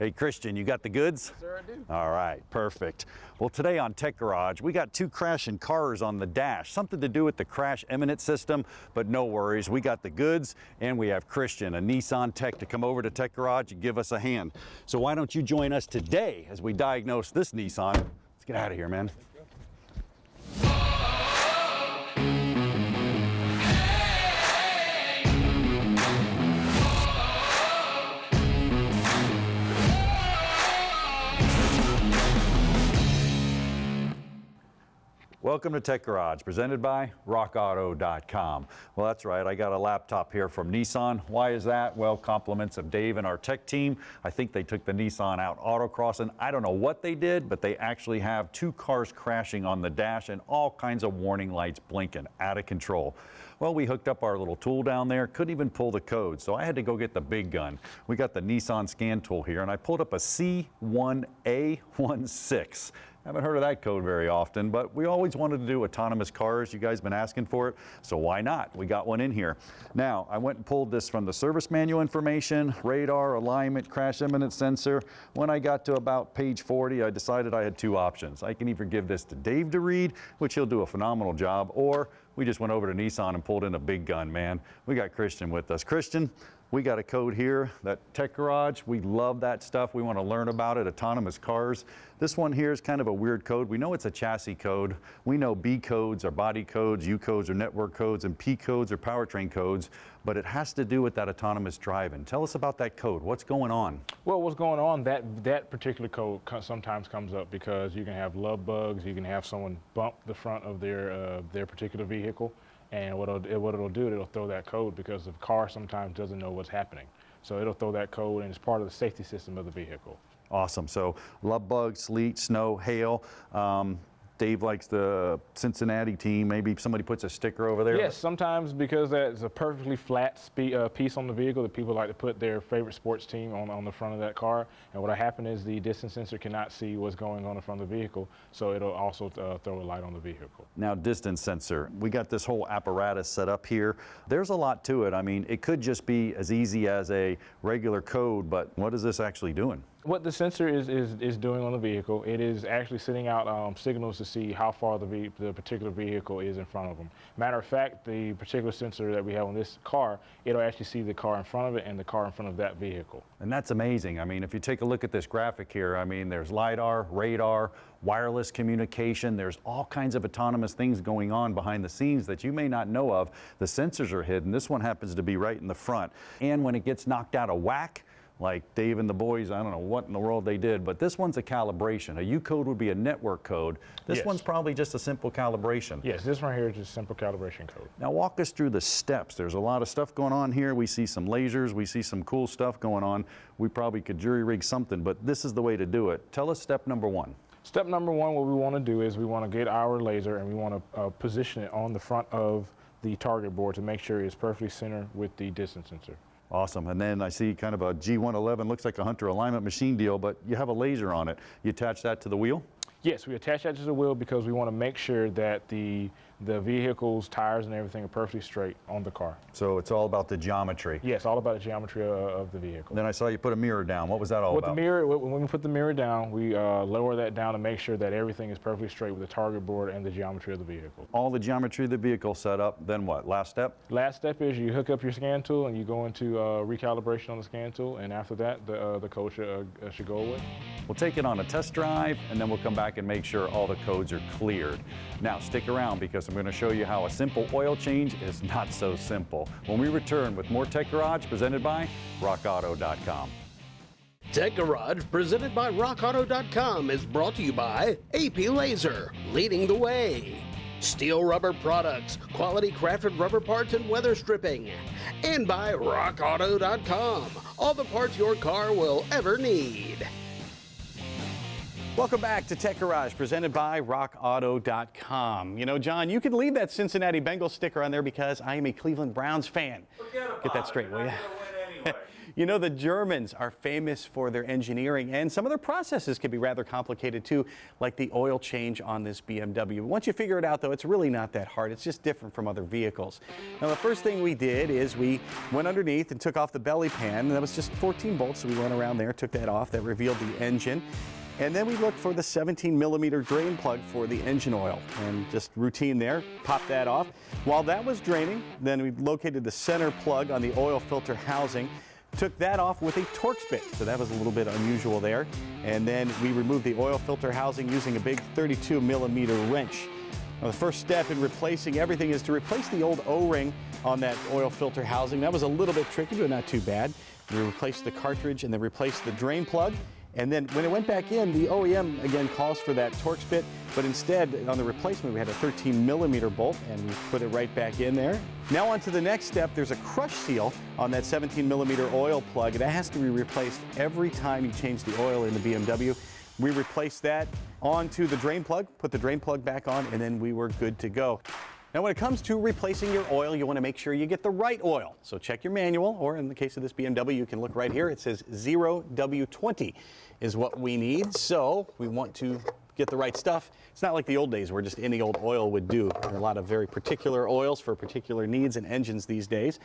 Hey Christian, you got the goods? Yes, sir, I do. All right, perfect. Well, today on Tech Garage, we got 2 crashing cars on the dash, something to do with the crash imminent system, but no worries, we got the goods, and we have Christian, a Nissan tech, to come over to Tech Garage and give us a hand. So why don't you join us today as we diagnose this Nissan? Let's get out of here, man. Welcome to Tech Garage, presented by RockAuto.com. Well, that's right, I got a laptop here from Nissan. Why is that? Well, compliments of Dave and our tech team. I think they took the Nissan out autocrossing. I don't know what they did, but they actually have 2 cars crashing on the dash and all kinds of warning lights blinking, out of control. Well, we hooked up our little tool down there, couldn't even pull the code, so I had to go get the big gun. We got the Nissan scan tool here, and I pulled up a C1A16. Haven't heard of that code very often, but we always wanted to do autonomous cars. You guys been asking for it, so why not? We got one in here. Now, I went and pulled this from the service manual information, radar, alignment, crash imminent sensor. When I got to about page 40, I decided I had 2 options. I can either give this to Dave to read, which he'll do a phenomenal job, or we just went over to Nissan and pulled in a big gun, man. We got Christian with us. Christian, we got a code here, that Tech Garage. We love that stuff. We want to learn about it, autonomous cars. This one here is kind of a weird code. We know it's a chassis code. We know B codes are body codes, U codes are network codes, and P codes are powertrain codes, but it has to do with that autonomous driving. Tell us about that code. What's going on? Well, what's going on, that particular code sometimes comes up because you can have love bugs, you can have someone bump the front of their particular vehicle, and what it'll do, it'll throw that code because the car sometimes doesn't know what's happening. So it'll throw that code, and it's part of the safety system of the vehicle. Awesome. So love bugs, sleet, snow, hail. Dave likes the Cincinnati team. Maybe somebody puts a sticker over there. Yes, sometimes because that's a perfectly flat piece on the vehicle that people like to put their favorite sports team on the front of that car. And what'll happen is the distance sensor cannot see what's going on in front of the vehicle, so it'll also throw a light on the vehicle. Now, distance sensor. We got this whole apparatus set up here. There's a lot to it. I mean, it could just be as easy as a regular code, but what is this actually doing? What the sensor is doing on the vehicle, it is actually sending out signals to see how far the particular vehicle is in front of them. Matter of fact, the particular sensor that we have on this car, it'll actually see the car in front of it and the car in front of that vehicle. And that's amazing. I mean, if you take a look at this graphic here, I mean, there's LiDAR, radar, wireless communication. There's all kinds of autonomous things going on behind the scenes that you may not know of. The sensors are hidden. This one happens to be right in the front. And when it gets knocked out of whack, like Dave and the boys, I don't know what in the world they did, but this one's a calibration. A U code would be a network code. This Yes. one's probably just a simple calibration. Yes, this one here is just simple calibration code. Now walk us through the steps. There's a lot of stuff going on here. We see some lasers, we see some cool stuff going on. We probably could jury rig something, but this is the way to do it. Tell us step number 1. Step number 1, what we want to do is we want to get our laser and we want to position it on the front of the target board to make sure it's perfectly centered with the distance sensor. Awesome. And then I see kind of a G111, looks like a Hunter alignment machine deal, but you have a laser on it. You attach that to the wheel? Yes, we attach that to the wheel because we want to make sure that the vehicle's tires and everything are perfectly straight on the car. So it's all about the geometry. Yes, all about the geometry of the vehicle. Then I saw you put a mirror down. What was that all about? With the mirror, when we put the mirror down, we lower that down to make sure that everything is perfectly straight with the target board and the geometry of the vehicle. All the geometry of the vehicle set up, then what? Last step? Last step is you hook up your scan tool and you go into recalibration on the scan tool, and after that, the code should go away. We'll take it on a test drive, and then we'll come back and make sure all the codes are cleared. Now stick around because I'm going to show you how a simple oil change is not so simple. When we return with more Tech Garage presented by RockAuto.com. Tech Garage, presented by RockAuto.com, is brought to you by AP Laser, leading the way. Steel Rubber Products, quality crafted rubber parts and weather stripping. And by RockAuto.com, all the parts your car will ever need. Welcome back to Tech Garage, presented by RockAuto.com. You know, John, you can leave that Cincinnati Bengals sticker on there because I am a Cleveland Browns fan. Get that straight, will you? You know, the Germans are famous for their engineering, and some of their processes can be rather complicated too, like the oil change on this BMW. Once you figure it out, though, it's really not that hard. It's just different from other vehicles. Now, the first thing we did is we went underneath and took off the belly pan, and that was just 14 bolts, so we went around there, took that off. That revealed the engine. And then we looked for the 17mm drain plug for the engine oil, and just routine there, pop that off. While that was draining, then we located the center plug on the oil filter housing, took that off with a Torx bit, so that was a little bit unusual there. And then we removed the oil filter housing using a big 32mm wrench. Now, the first step in replacing everything is to replace the old O-ring on that oil filter housing. That was a little bit tricky, but not too bad. We replaced the cartridge and then replaced the drain plug. And then when it went back in, the OEM again calls for that Torx bit, but instead on the replacement we had a 13mm bolt, and we put it right back in there. Now on to the next step. There's a crush seal on that 17mm oil plug. That has to be replaced every time you change the oil in the BMW. We replaced that onto the drain plug, put the drain plug back on, and then we were good to go. Now, when it comes to replacing your oil, you want to make sure you get the right oil. So check your manual, or in the case of this BMW, you can look right here. It says 0W20 is what we need. So we want to get the right stuff. It's not like the old days where just any old oil would do. There are a lot of very particular oils for particular needs and engines these days.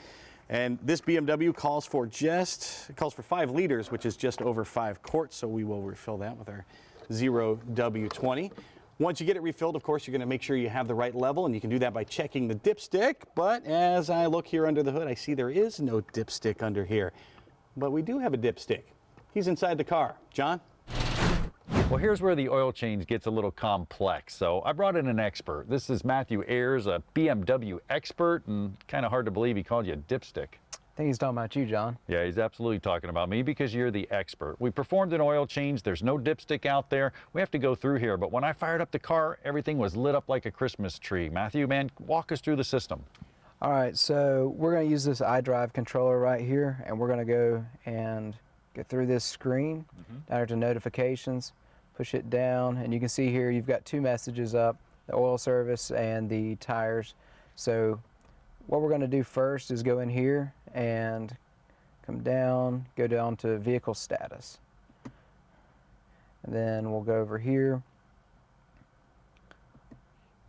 And this BMW calls for 5 liters, which is just over 5 quarts. So we will refill that with our 0W20. Once you get it refilled, of course, you're going to make sure you have the right level, and you can do that by checking the dipstick. But as I look here under the hood, I see there is no dipstick under here. But we do have a dipstick. He's inside the car. John? Well, here's where the oil change gets a little complex. So I brought in an expert. This is Matthew Ayers, a BMW expert, and kind of hard to believe he called you a dipstick. I think he's talking about you, John. Yeah, he's absolutely talking about me because you're the expert. We performed an oil change. There's no dipstick out there. We have to go through here. But when I fired up the car, everything was lit up like a Christmas tree. Matthew, man, walk us through the system. All right, so we're going to use this iDrive controller right here, and we're going to go and get through this screen, down to notifications, push it down, and you can see here you've got 2 messages up, the oil service and the tires. So what we're going to do first is go in here and come down, go down to vehicle status. And then we'll go over here.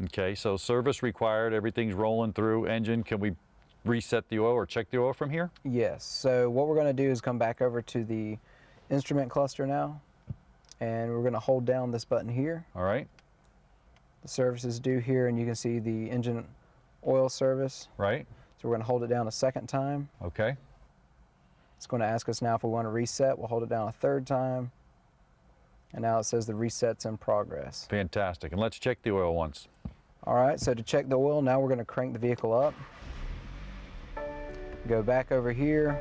Okay, so service required, everything's rolling through. Engine, can we reset the oil or check the oil from here? Yes, so what we're going to do is come back over to the instrument cluster now, and we're going to hold down this button here. All right. The service is due here, and you can see the engine oil service. Right. So we're going to hold it down a second time. Okay. It's going to ask us now if we want to reset. We'll hold it down a third time. And now it says the reset's in progress. Fantastic. And let's check the oil once. All right, so to check the oil, now we're going to crank the vehicle up. Go back over here,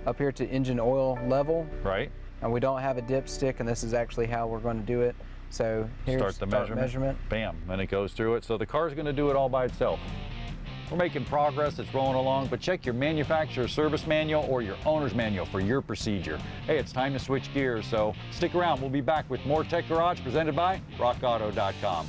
up here to engine oil level. Right. And we don't have a dipstick, and this is actually how we're going to do it. So here's Start the measurement. Bam, and it goes through it. So the car's going to do it all by itself. We're making progress, it's rolling along, but check your manufacturer's service manual or your owner's manual for your procedure. Hey, it's time to switch gears, so stick around. We'll be back with more Tech Garage presented by RockAuto.com.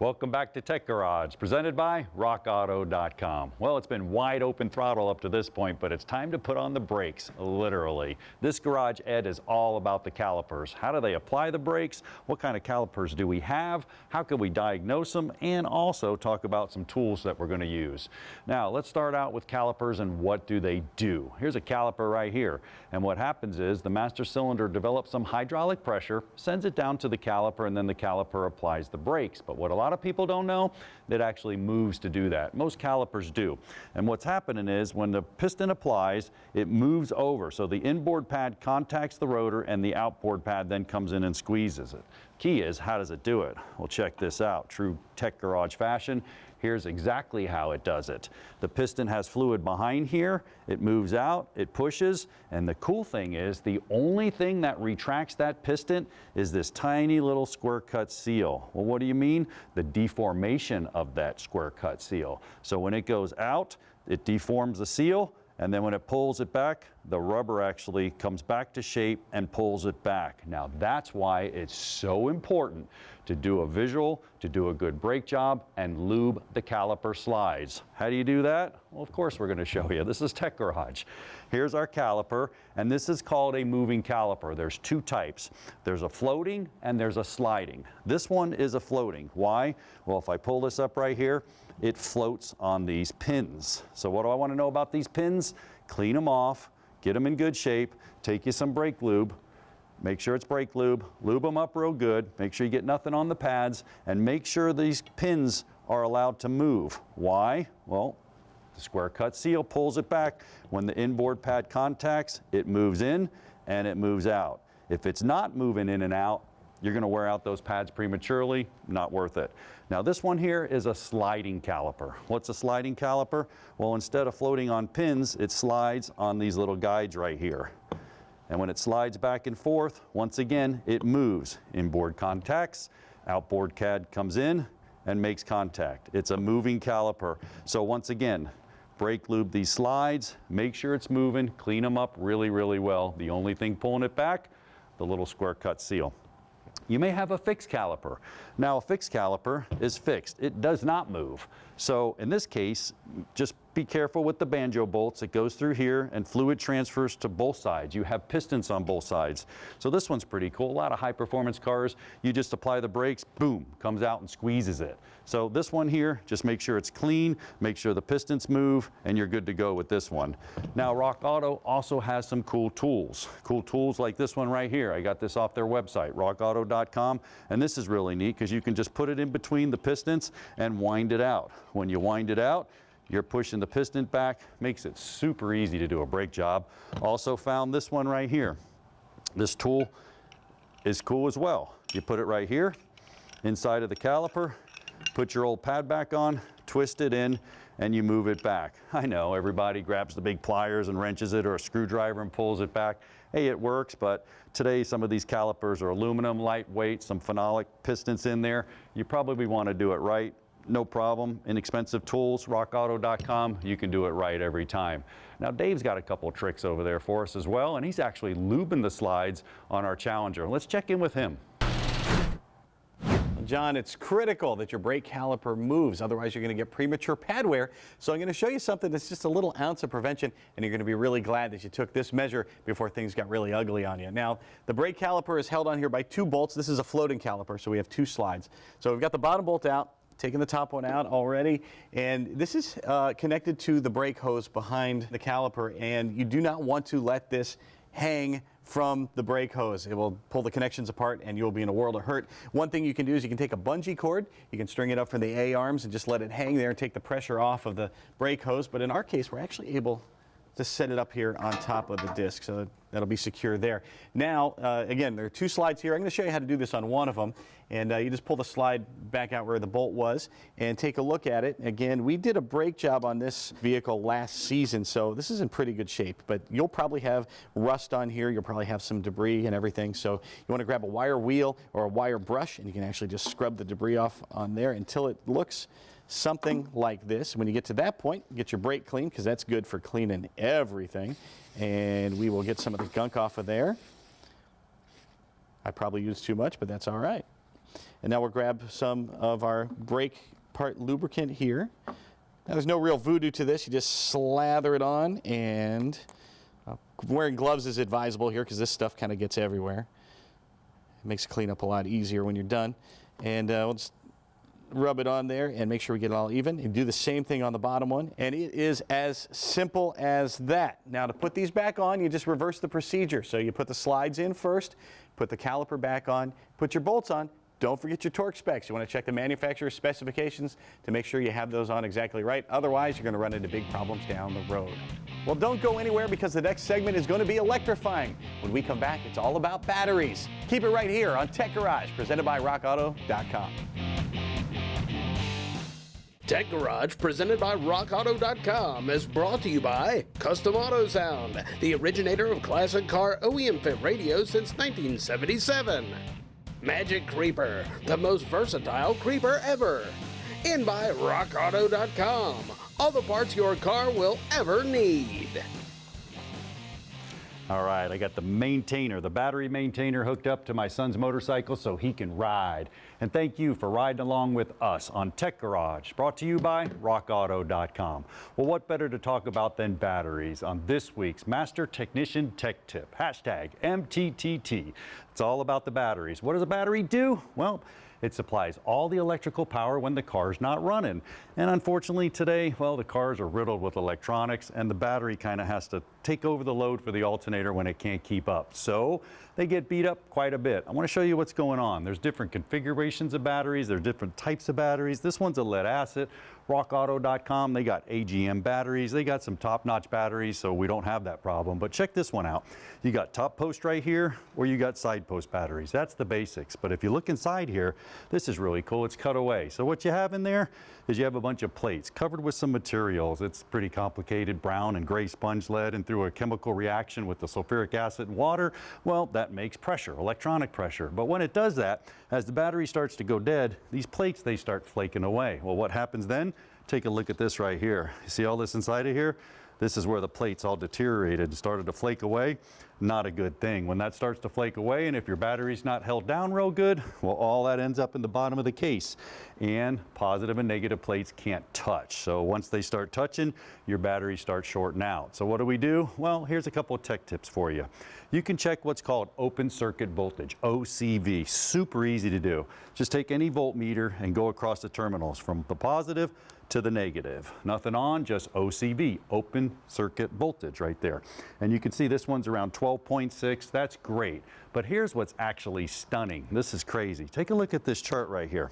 Welcome back to Tech Garage, presented by RockAuto.com. Well, it's been wide open throttle up to this point, but it's time to put on the brakes, literally. This Garage Ed is all about the calipers. How do they apply the brakes? What kind of calipers do we have? How can we diagnose them? And also talk about some tools that we're going to use. Now, let's start out with calipers and what do they do. Here's a caliper right here. And what happens is the master cylinder develops some hydraulic pressure, sends it down to the caliper, and then the caliper applies the brakes. But what a lot of people don't know, it actually moves to do that. Most calipers do. And what's happening is when the piston applies, it moves over. So the inboard pad contacts the rotor and the outboard pad then comes in and squeezes it. Key is, how does it do it? Well, check this out. True Tech Garage fashion. Here's exactly how it does it. The piston has fluid behind here, it moves out, it pushes, and the cool thing is the only thing that retracts that piston is this tiny little square cut seal. Well, what do you mean? The deformation of that square cut seal. So when it goes out, it deforms the seal, and then when it pulls it back, the rubber actually comes back to shape and pulls it back. Now that's why it's so important to do a visual, to do a good brake job, and lube the caliper slides. How do you do that? Well, of course we're going to show you. This is Tech Garage. Here's our caliper, and this is called a moving caliper. There's two types. There's a floating and there's a sliding. This one is a floating. Why? Well, if I pull this up right here, it floats on these pins. So what do I want to know about these pins? Clean them off, get them in good shape, take you some brake lube, make sure it's brake lube them up real good, make sure you get nothing on the pads, and make sure these pins are allowed to move. Why? Well, the square cut seal pulls it back. When the inboard pad contacts, it moves in and it moves out. If it's not moving in and out, you're going to wear out those pads prematurely, not worth it. Now this one here is a sliding caliper. What's a sliding caliper? Well, instead of floating on pins, it slides on these little guides right here. And when it slides back and forth, once again, it moves. Inboard contacts, outboard CAD comes in and makes contact. It's a moving caliper. So once again, brake lube these slides, make sure it's moving, clean them up really, really well. The only thing pulling it back, the little square cut seal. You may have a fixed caliper. Now a fixed caliper is fixed. It does not move. So in this case, just be careful with the banjo bolts. It goes through here and fluid transfers to both sides. You have pistons on both sides. So this one's pretty cool. A lot of high performance cars, you just apply the brakes, boom, comes out and squeezes it. So this one here, just make sure it's clean, make sure the pistons move, and you're good to go with this one. Now Rock Auto also has some cool tools. Cool tools like this one right here. I got this off their website, rockauto.com, and this is really neat because you can just put it in between the pistons and wind it out. When you wind it out, you're pushing the piston back, makes it super easy to do a brake job. Also found this one right here. This tool is cool as well. You put it right here, inside of the caliper, put your old pad back on, twist it in, and you move it back. I know everybody grabs the big pliers and wrenches it, or a screwdriver and pulls it back. Hey, it works, but today some of these calipers are aluminum, lightweight, some phenolic pistons in there. You probably want to do it right. No problem, inexpensive tools, rockauto.com, you can do it right every time. Now Dave's got a couple of tricks over there for us as well, and he's actually lubing the slides on our Challenger. Let's check in with him. John, it's critical that your brake caliper moves, otherwise you're going to get premature pad wear. So I'm going to show you something that's just a little ounce of prevention, and you're going to be really glad that you took this measure before things got really ugly on you. Now, the brake caliper is held on here by two bolts. This is a floating caliper, so we have two slides. So we've got the bottom bolt out, taking the top one out already, and this is connected to the brake hose behind the caliper, and you do not want to let this hang from the brake hose. It will pull the connections apart and you'll be in a world of hurt. One thing you can do is you can take a bungee cord, you can string it up from the A-arms and just let it hang there and take the pressure off of the brake hose, but in our case we're actually able to set it up here on top of the disc, so that'll be secure there. Now, again, there are two slides here. I'm going to show you how to do this on one of them, and you just pull the slide back out where the bolt was and take a look at it. Again, we did a brake job on this vehicle last season, so this is in pretty good shape, but you'll probably have rust on here. You'll probably have some debris and everything, so you want to grab a wire wheel or a wire brush, and you can actually just scrub the debris off on there until it looks something like this. When you get to that point, get your brake clean, because that's good for cleaning everything. And we will get some of the gunk off of there. I probably used too much, but that's all right. And now we'll grab some of our brake part lubricant here. Now there's no real voodoo to this. You just slather it on, and wearing gloves is advisable here because this stuff kind of gets everywhere. It makes cleanup a lot easier when you're done. And we'll just rub it on there and make sure we get it all even. And do the same thing on the bottom one, and it is as simple as that. Now to put these back on, you just reverse the procedure. So you put the slides in first, put the caliper back on, put your bolts on. Don't forget your torque specs. You want to check the manufacturer's specifications to make sure you have those on exactly right. Otherwise, you're going to run into big problems down the road. Well, don't go anywhere, because the next segment is going to be electrifying. When we come back, it's all about batteries. Keep it right here on Tech Garage, presented by rockauto.com. Tech Garage, presented by rockauto.com, is brought to you by Custom Auto Sound, the originator of classic car OEM fit radios since 1977. Magic Creeper, the most versatile creeper ever. And by rockauto.com, all the parts your car will ever need. All right, I got the maintainer, the battery maintainer hooked up to my son's motorcycle so he can ride. And thank you for riding along with us on Tech Garage, brought to you by RockAuto.com. Well, what better to talk about than batteries on this week's Master Technician Tech Tip, hashtag MTTT. It's all about the batteries. What does a battery do? Well, it supplies all the electrical power when the car's not running. And unfortunately today, well, the cars are riddled with electronics and the battery kind of has to take over the load for the alternator when it can't keep up. So they get beat up quite a bit. I want to show you what's going on. There's different configurations of batteries. There's different types of batteries. This one's a lead acid. RockAuto.com, they got AGM batteries. They got some top-notch batteries, so we don't have that problem. But check this one out. You got top post right here, or you got side post batteries. That's the basics. But if you look inside here, this is really cool. It's cut away. So what you have in there is you have a bunch of plates covered with some materials. It's pretty complicated, brown and gray sponge lead, and through a chemical reaction with the sulfuric acid and water, well, that makes pressure, electronic pressure. But when it does that, as the battery starts to go dead, these plates, they start flaking away. Well, what happens then? Take a look at this right here. You see all this inside of here? This is where the plates all deteriorated and started to flake away. Not a good thing. When that starts to flake away and if your battery's not held down real good, well, all that ends up in the bottom of the case. And positive and negative plates can't touch. So once they start touching, your battery starts shorting out. So what do? Well, here's a couple of tech tips for you. You can check what's called open circuit voltage, OCV. Super easy to do. Just take any voltmeter and go across the terminals from the positive to the negative. Nothing on, just OCV, open circuit voltage right there. And you can see this one's around 12.6. That's great. But here's what's actually stunning. This is crazy. Take a look at this chart right here.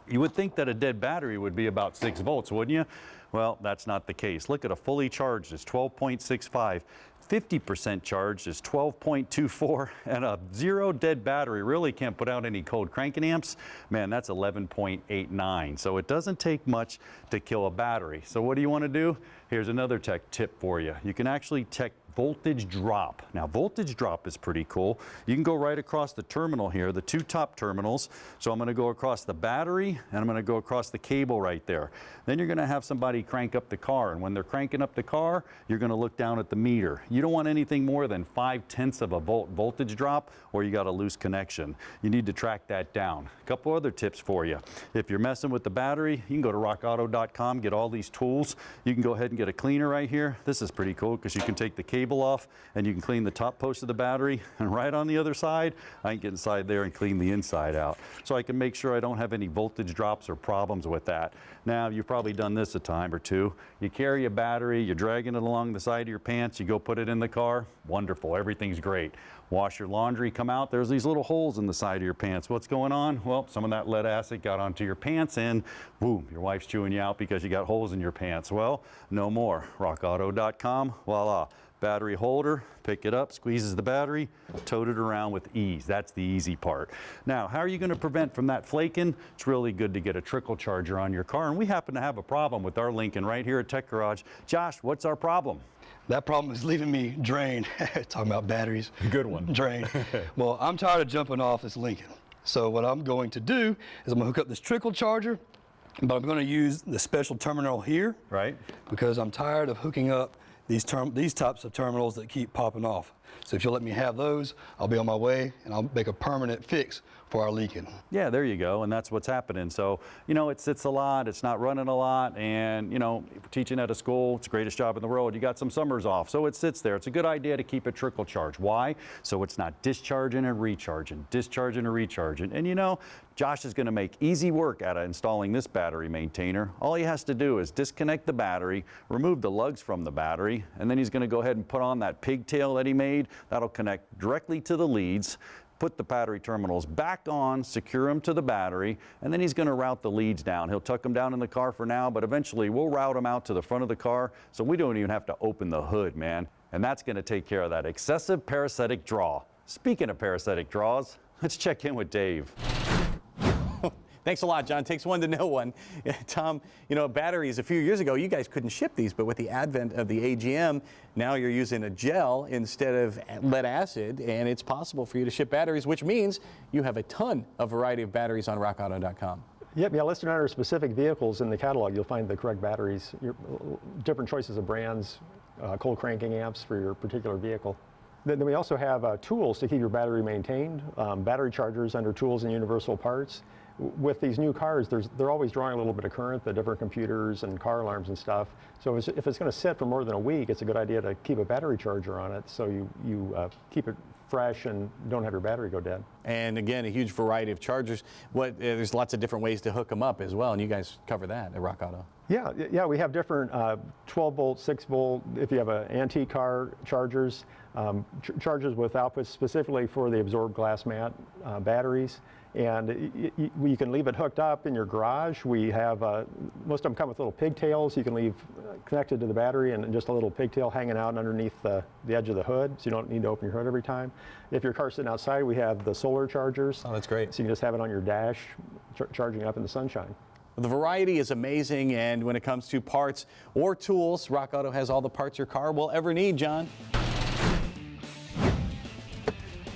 You would think that a dead battery would be about 6 volts, wouldn't you? Well, that's not the case. Look at a fully charged, it's 12.65. 50% charged is 12.24, and a zero dead battery really can't put out any cold cranking amps. Man, that's 11.89. So it doesn't take much to kill a battery. So what do you want to do? Here's another tech tip for you. You can actually check voltage drop. Now, voltage drop is pretty cool. You can go right across the terminal here, the two top terminals. So I'm going to go across the battery and I'm going to go across the cable right there. Then you're going to have somebody crank up the car, and when they're cranking up the car, you're going to look down at the meter. You don't want anything more than 0.5 of a volt voltage drop, or you got a loose connection. You need to track that down. A couple other tips for you. If you're messing with the battery, you can go to rockauto.com, get all these tools. You can go ahead and get a cleaner right here. This is pretty cool because you can take the cable off and you can clean the top post of the battery, and right on the other side, I can get inside there and clean the inside out. So I can make sure I don't have any voltage drops or problems with that. Now, you've probably done this a time or two. You carry a battery, you're dragging it along the side of your pants, you go put it in the car, wonderful, everything's great. Wash your laundry, come out, there's these little holes in the side of your pants. What's going on? Well, some of that lead acid got onto your pants and boom, your wife's chewing you out because you got holes in your pants. Well, no more. RockAuto.com, voila. Battery holder, pick it up, squeezes the battery, tote it around with ease. That's the easy part. Now, how are you going to prevent from that flaking? It's really good to get a trickle charger on your car, and we happen to have a problem with our Lincoln right here at Tech Garage. Josh, what's our problem? That problem is leaving me drained. Talking about batteries. Good one. Drained. Well, I'm tired of jumping off this Lincoln. So what I'm going to do is I'm going to hook up this trickle charger, but I'm going to use the special terminal here. Right. Because I'm tired of hooking up these types of terminals that keep popping off. So if you'll let me have those, I'll be on my way and I'll make a permanent fix for our Lincoln. Yeah, there you go, and that's what's happening. So, you know, it sits a lot, it's not running a lot, and, you know, teaching at a school, it's the greatest job in the world. You got some summers off, so it sits there. It's a good idea to keep it trickle charge. Why? So it's not discharging and recharging, discharging and recharging. And, you know, Josh is going to make easy work out of installing this battery maintainer. All he has to do is disconnect the battery, remove the lugs from the battery, and then he's going to go ahead and put on that pigtail that he made. That'll connect directly to the leads, put the battery terminals back on, secure them to the battery, and then he's going to route the leads down. He'll tuck them down in the car for now, but eventually we'll route them out to the front of the car so we don't even have to open the hood, man. And that's going to take care of that excessive parasitic draw. Speaking of parasitic draws, let's check in with Dave. Thanks a lot, John. Takes one to know one. Tom, you know, batteries a few years ago, you guys couldn't ship these, but with the advent of the AGM, now you're using a gel instead of lead acid, and it's possible for you to ship batteries, which means you have a ton of variety of batteries on rockauto.com. Yep, yeah, listed under specific vehicles in the catalog, you'll find the correct batteries, different choices of brands, cold cranking amps for your particular vehicle. Then we also have tools to keep your battery maintained, battery chargers under tools and universal parts. With these new cars, they're always drawing a little bit of current, the different computers and car alarms and stuff. So if it's going to sit for more than a week, it's a good idea to keep a battery charger on it so you keep it fresh and don't have your battery go dead. And again, a huge variety of chargers. There's lots of different ways to hook them up as well, and you guys cover that at Rock Auto. Yeah, we have different 12 volt, 6 volt, if you have an antique car, chargers, chargers with outputs specifically for the absorbed glass mat batteries. And you can leave it hooked up in your garage. We have, most of them come with little pigtails you can leave connected to the battery, and just a little pigtail hanging out underneath the edge of the hood, so you don't need to open your hood every time. If your car's sitting outside, we have the solar chargers. Oh, that's great. So you can just have it on your dash, charging up in the sunshine. The variety is amazing, and when it comes to parts or tools, Rock Auto has all the parts your car will ever need, John.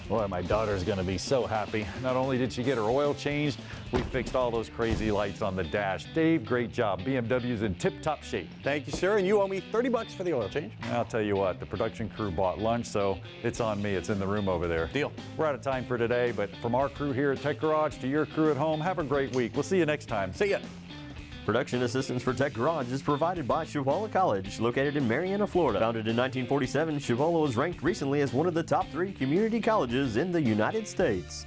Boy, my daughter's gonna be so happy. Not only did she get her oil changed, we fixed all those crazy lights on the dash. Dave, great job. BMW's in tip-top shape. Thank you, sir, and you owe me $30 for the oil change. I'll tell you what, the production crew bought lunch, so it's on me. It's in the room over there. Deal. We're out of time for today, but from our crew here at Tech Garage to your crew at home, have a great week. We'll see you next time. See ya. Production assistance for Tech Garage is provided by Chipola College, located in Marianna, Florida. Founded in 1947, Chipola was ranked recently as one of the top 3 community colleges in the United States.